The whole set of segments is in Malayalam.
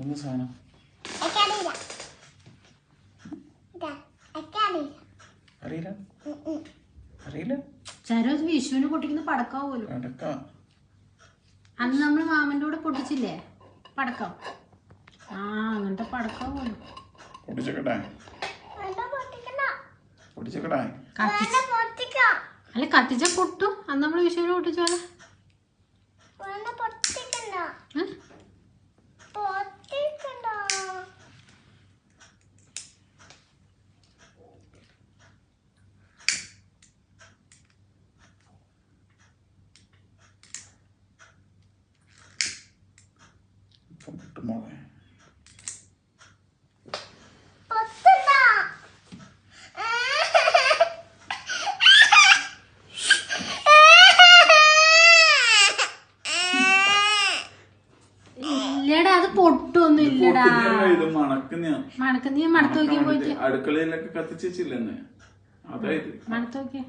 എന്ത് സാധനം? അറിയില്ല അറിയില്ല. ചരോസ് വിഷുവിന് പൊട്ടിക്കുന്ന പടക്കം പോലും. പടക്കം അന്ന് നമ്മൾ മാമന്റെ കൂടെ പൊട്ടിച്ചില്ലേ പടക്കം? ആ അങ്ങനത്തെ പടക്കം പോലും. പൊട്ടിച്ചേക്കട്ടെ പൊട്ടിച്ചേക്കട്ടെ. അല്ല കത്തിച്ച പൊട്ടും. അന്ന് നമ്മള് വിഷുവിന് പൊട്ടിച്ചോളെ. മോളെ ഇല്ലടാ അത് പൊട്ടൊന്നും ഇല്ലടാ. ഇത് മണക്കുന്ന നീ മണത്ത് നോക്കിയാ പോയിട്ട്. അടുക്കളയിലൊക്കെ കത്തിച്ചെച്ചില്ലെന്ന് അതായത് മണത്ത് നോക്കിയാ.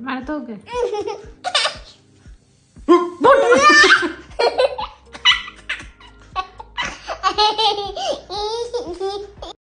മണത്ത് നോക്ക്.